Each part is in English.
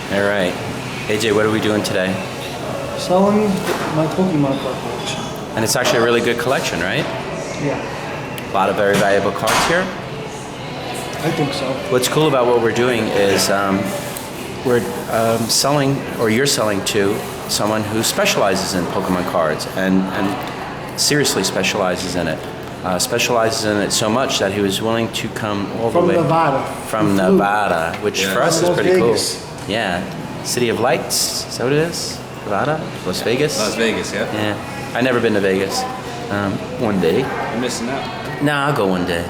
All right. AJ, what are we doing today? Selling my Pokemon card collection. And it's actually a really good collection, right? Yeah. A lot of very valuable cards here. I think so. What's cool about what we're doing is we're selling, or you're selling to someone who specializes in Pokemon cards and seriously specializes in it. Specializes in it so much that he was willing to come all the way from Nevada, which for us is pretty cool. Yeah, City of Lights. Is that what it is? Nevada, Las Vegas. Las Vegas, yeah. Yeah, I've never been to Vegas. One day. You're missing out. Nah, I'll go one day.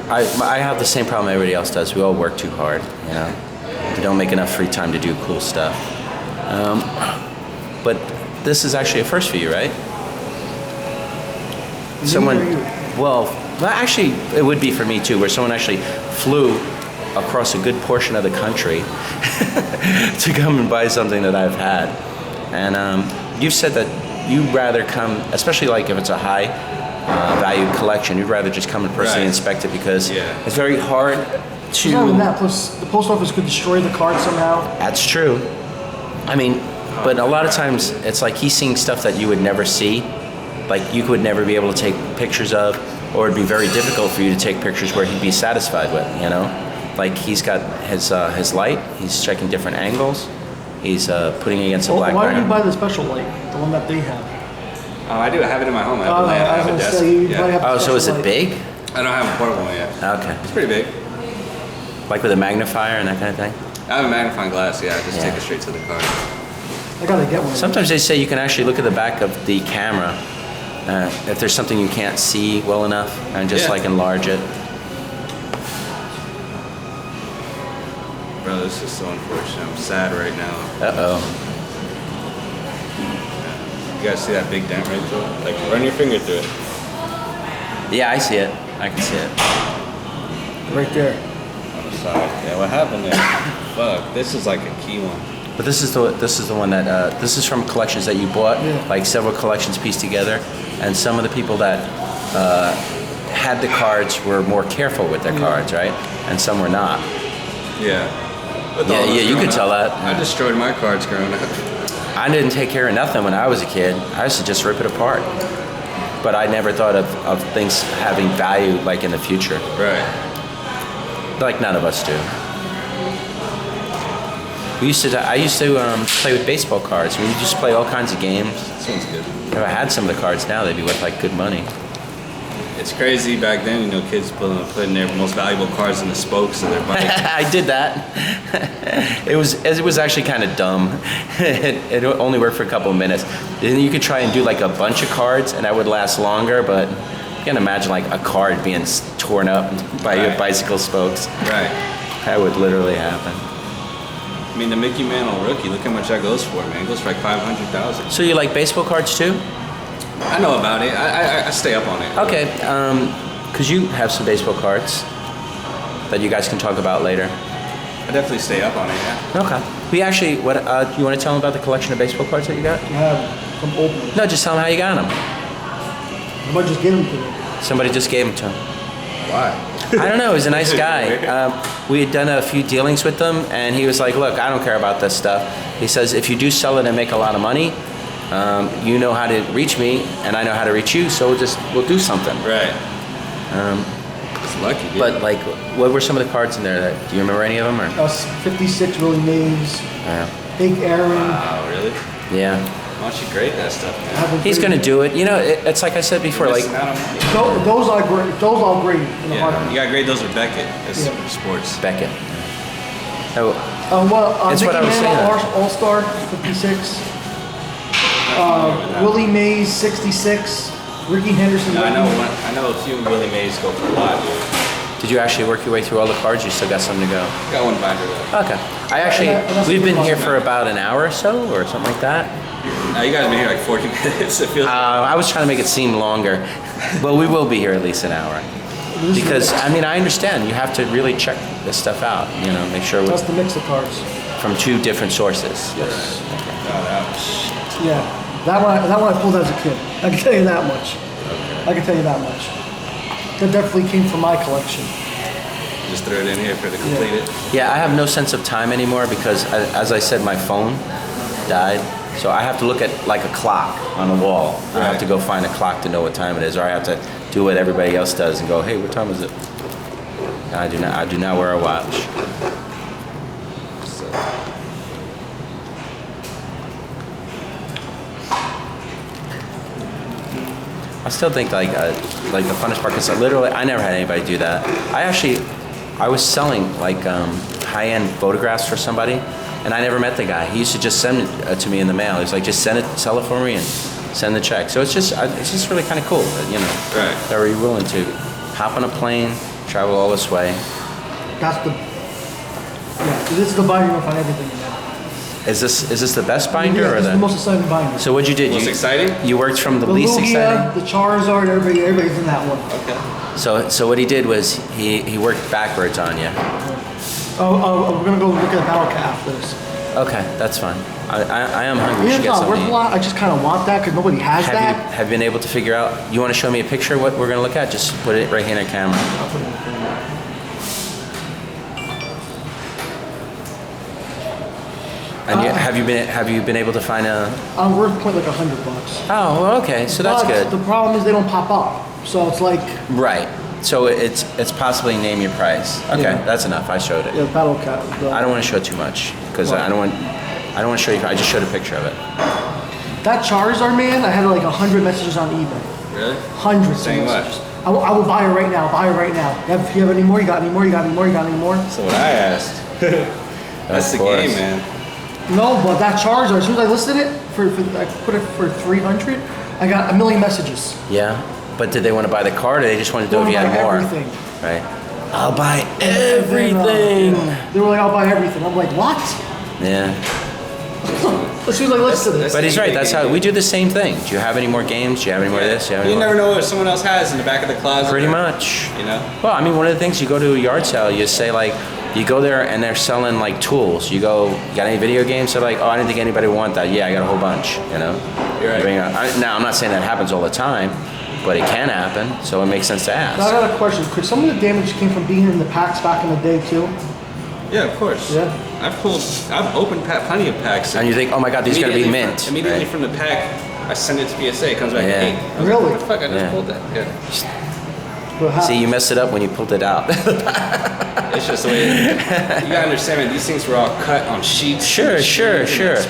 I have the same problem everybody else does. We all work too hard, you know. We don't make enough free time to do cool stuff. But this is actually a first for you, right? Well, actually, it would be for me too, where someone actually flew across a good portion of the country to come and buy something that I've had. And you've said that you'd rather come, especially like if it's a high valued collection, you'd rather just come and personally inspect it because it's very hard to... Not even that, plus the post office could destroy the card somehow. That's true. I mean, but a lot of times it's like he's seeing stuff that you would never see. Like you would never be able to take pictures of, or it'd be very difficult for you to take pictures where he'd be satisfied with, you know? Like he's got his light, he's checking different angles, he's putting it against a black Why background. don't you buy the special light, the one that they have? I do, I have it in my home. I have a desk. Oh, so is it big? I don't have a portable one yet. Okay. It's pretty big. Like with a magnifier and that kind of thing? I have a magnifying glass, I just take it straight to the card. I gotta get one. Sometimes they say you can actually look at the back of the camera if there's something you can't see well enough and just like enlarge it. Bro, this is so unfortunate. I'm sad right now. Uh-oh. You guys see that big dent right there? Like, run your finger through it. Yeah, I see it. I can see it. Right there. On the side. Yeah, what happened there? Fuck, this is like a key one. But this is the one that this is from collections that you bought, like several collections pieced together, and some of the people that had the cards were more careful with their cards, right? And some were not. Yeah. Yeah, you could tell that. I destroyed my cards growing up. I didn't take care of nothing when I was a kid. I used to just rip it apart. But I never thought of things having value like in the future. Right. Like none of us do. I used to play with baseball cards. We used to play all kinds of games. Sounds good. If I had some of the cards now, they'd be worth like good money. It's crazy back then, you know, kids putting their most valuable cards in the spokes of their bike. I did that. It was actually kind of dumb. It only worked for a couple of minutes. Then you could try and do like a bunch of cards, and that would last longer. But you can imagine like a card being torn up by your bicycle spokes. Right. That would literally happen. I mean, the Mickey Mantle rookie, look how much that goes for, man. It goes for like $500,000. So you like baseball cards too? I know about it. I stay up on it. Okay, because you have some baseball cards that you guys can talk about later. I definitely stay up on it, yeah. Okay. We actually, you want to tell them about the collection of baseball cards that you got? I have some openings. No, just tell them how you got them. Somebody just gave them to me. Somebody just gave them to him. Why? I don't know, he's a nice guy. We had done a few dealings with them, and he was like, look, I don't care about this stuff. He says, if you do sell it and make a lot of money, you know how to reach me, and I know how to reach you, so we'll do something. Right. It's lucky, dude. But like, what were some of the cards in there? Do you remember any of them? Or? 56 Willie Mays. Big Aaron. Wow, really? Yeah. Why don't you grade that stuff, man? He's going to do it. You know, it's like I said before, like... Those I'll grade in the heart. You got to grade those with Beckett. It's sports. Beckett. It's what I was saying. All-Star, 56. Willie Mays, 66. Ricky Henderson. No, I know a few Willie Mays go for a lot, dude. Did you actually work your way through all the cards? You still got some to go? Got one binder left. Okay. We've been here for about an hour or so, or something like that. You guys have been here like 40 minutes. It feels I was trying to make it seem longer, but we will be here at least an hour. Because, I mean, I understand. You have to really check this stuff out, you know, make sure That's the mix of cards. From 2 different sources. Yes. Okay. Yeah. That one I pulled as a kid. I can tell you that much. I can tell you that much. That definitely came from my collection. Just throw it in here for the completed. Yeah, I have no sense of time anymore because, as I said, my phone died. So I have to look at like a clock on the wall. I have to go find a clock to know what time it is, or I have to do what everybody else does and go, hey, what time is it? I do not wear a watch. So. I still think like the funnest part, because literally I never had anybody do that. I was selling like high-end photographs for somebody, and I never met the guy. He used to just send it to me in the mail. He was like, just sell it for me and send the check. So it's just really kind of cool that, you know, that we're willing to hop on a plane, travel all this way. That's the. Yeah, this is the binder you'll find everything in there. Is this the best binder or This is the most exciting binder. So what'd you do? Most exciting? You worked from the least Lugia, exciting. the Charizard, everybody's in that one. Okay. So what he did was he worked backwards on you. Oh, we're gonna go look at the battle cat after this. Okay, that's fine. I am hungry. We should get It's not worth a something. lot. I just kind of want that because nobody has that. Have you been able to figure out? You want to show me a picture of what we're gonna look at? Just put it right here in the camera. And have you been able to find a? I'm worth like $100. Oh, well, okay. So that's But good. the problem is they don't pop up. So it's like. Right. So it's possibly name your price. Okay, Yeah. that's enough. I showed it. Yeah, battle cat. I don't want to show too much because I don't want to show you. I just showed a picture of it. That Charizard, man, I had like 100 messages on eBay. Really? Hundreds Saying of what? messages. I will buy it right now. Buy it right now. You have any more? You got any more? You got any more? You got any more? So what I asked. That's the course. game, man. No, but that Charizard, as soon as I listed it, I put it for 300, I got 1 million messages. Yeah, but did they want to buy the card, or they just wanted to know if you had more? Everything. Right. I'll buy everything. They were like, I'll buy everything. I'm like, what? Yeah. As soon as I listed it. But he's right. That's how we do the same thing. Do you have any more games? Do you have any more of this? Do you have any You more? never know what someone else has in the back of the closet. Pretty much. You know? Well, I mean, one of the things, you go to a yard sale, you say like, you go there and they're selling like tools. You go, you got any video games? They're like, oh, I didn't think anybody would want that. Yeah, I got a whole bunch, you know? You're right. Now, I'm not saying that happens all the time, but it can happen, so it makes sense to ask. Now I got a question. Could some of the damage came from being in the packs back in the day too? Yeah, of course. Yeah. I've opened plenty of packs. And you think, oh my God, these are gonna be mint. Immediately right? from the pack, I send it to PSA. It comes back, Yeah. hey. I was Really? Like, what the fuck? I just Yeah. pulled that. Yeah. But how- See, you messed it up when you pulled it out. It's just the way you gotta understand, man. These things were all cut on sheets. Sure. And it's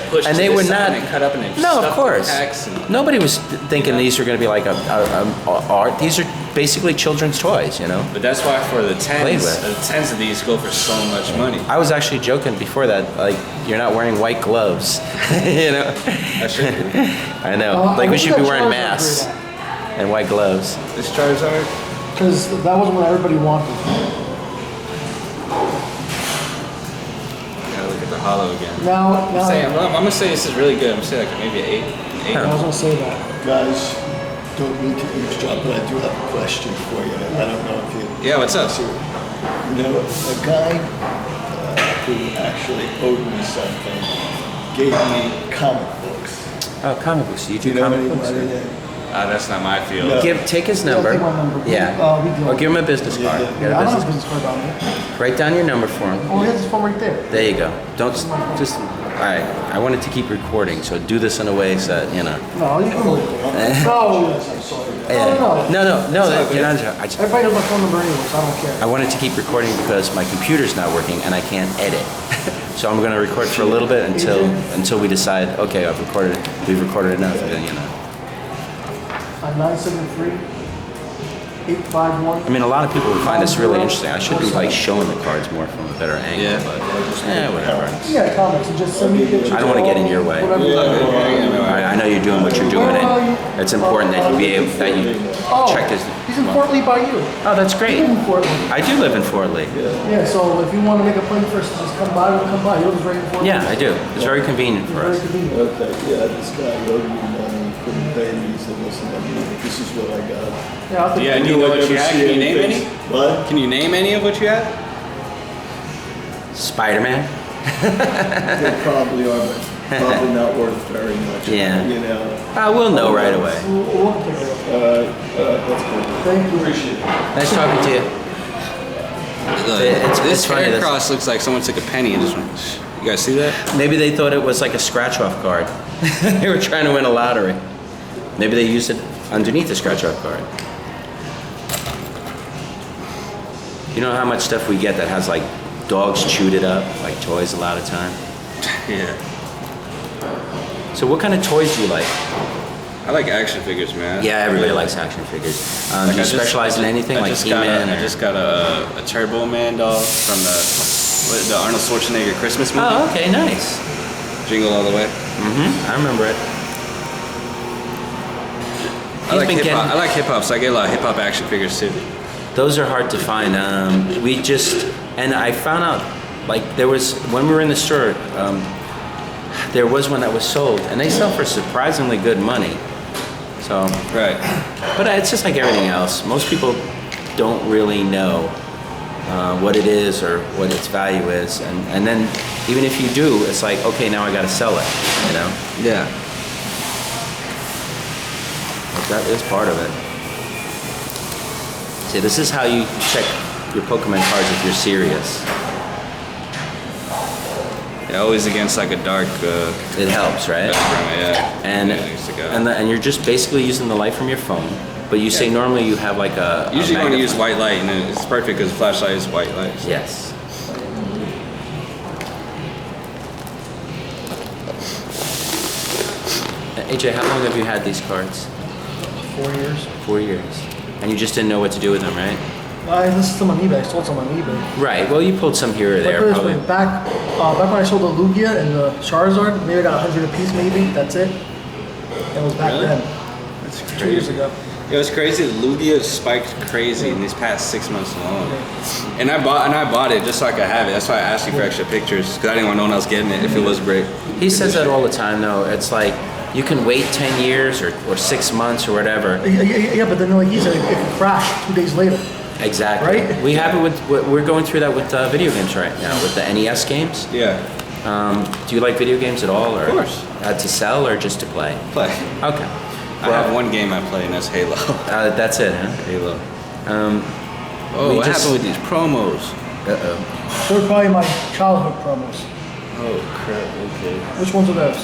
pushed And to they this were side not. and cut up and then No, of stuffed course. in packs and, Nobody was thinking these were going to be like a art. These are basically children's toys, you know. but that's why for the Played with. tens of these go for so much money. I was actually joking before that, like, you're not wearing white gloves, you know. I should do. I know. I Like we wish should be that wearing Charizard masks grew and white gloves. This Charizard. Because that wasn't what everybody wanted. Gotta look at the hollow again. Now, I'm gonna say this is really good. I'm gonna say like maybe an 8. I was gonna say that. Guys, don't mean to eavesdrop, but I do have a question for you. I don't know if you... Yeah, what's up? You know, a guy who actually owed me something gave me comic books. Oh, comic books. Do you Do do you know comic books? anybody that... That's not my field. No. Take his number. take my number. Yeah. We do. Or give him a business card. Yeah. You got I a don't have a business. business card on me. Write down your number for him. Oh, he has his phone right there. There you go. Don't just. All right. I wanted to keep recording, so do this in a way so that, you know. No, you can. No. No. You're not. Everybody knows my phone number anyway, so I don't care. I wanted to keep recording because my computer's not working and I can't edit. So I'm going to record for a little bit until we decide. Okay, we've recorded enough. Then, you know. 973-851. I mean, a lot of people would find this really interesting. I should be like showing the cards more from a better angle. Yeah. But whatever. Yeah, comics. And just send me pictures. I don't want to get in your way. I know you're doing what you're doing, and it's important that you check this. He's in Fort Lee by you. Oh, that's great. You live in Fort Lee. I do live in Fort Lee. Yeah, so if you want to make a plane first, just come by. We'll come by. You live right in Fort Lee. Yeah, I do. It's very convenient for Very us. convenient. Okay, yeah, this guy owed me money, couldn't pay me, he said, listen, this is what I got. Yeah, I'll take Yeah, it. do you know what you had? Can you name any? What? Can you name any of what you had? Spider-Man. They probably are, but probably not worth very much. Yeah. You know, We'll know right away. We'll take it. that's good. Thank you. Appreciate it. Nice talking to you. This funny. hair cross looks like someone took a penny and just went. You guys see that? Maybe they thought it was like a scratch-off card. They were trying to win a lottery. Maybe they used it underneath the scratch-off card. You know how much stuff we get that has like dogs chewed it up, like toys a lot of time? Yeah. So what kind of toys do you like? I like action figures, man. Yeah, everybody likes action figures. Do you specialize in anything like He-Man? I just got a Turbo Man doll from the Arnold Schwarzenegger Christmas movie. Oh, okay, nice. Jingle All the Way. I remember it. I like hip hop, so I get a lot of hip hop action figures too. Those are hard to find. And I found out, like, when we were in the store, there was one that was sold, and they sell for surprisingly good money. So, right. But it's just like everything else. Most people don't really know what it is or what its value is, and then even if you do, it's like, okay, now I got to sell it, you know? Yeah. But that is part of it. See, this is how you check your Pokemon cards if you're serious. Yeah, always against like a dark. It helps, right? Yeah. And you're just basically using the light from your phone. But you say normally you have like a. Usually you want to use white light, and it's perfect because flashlight is white light. So. Yes. AJ, how long have you had these cards? 4 years. 4 years. And you just didn't know what to do with them, right? I listed some on eBay. I sold some on eBay. Right. Well, you pulled some here or there, Like probably. back when I sold the Lugia and the Charizard, maybe I got 100 a piece, maybe. That's it. It was back then. That's crazy. 2 years ago. It was crazy. Lugia spiked crazy in these past 6 months alone. And I bought it just so I could have it. That's why I asked you for extra pictures because I didn't want no one else getting it if it was great. He says that all the time, though. It's like you can wait 10 years or 6 months or whatever. Yeah, but then like he said, it could crash 2 days later. Exactly. Right? We have it with. We're going through that with video games right now with the NES games. Yeah. Do you like video games at all, or Of course. To sell or just to play? Play. Okay. I have one game I play and that's Halo. That's it, huh? Halo. We What just- happened with these promos? They're probably my childhood promos. Oh crap, okay. Which ones are those?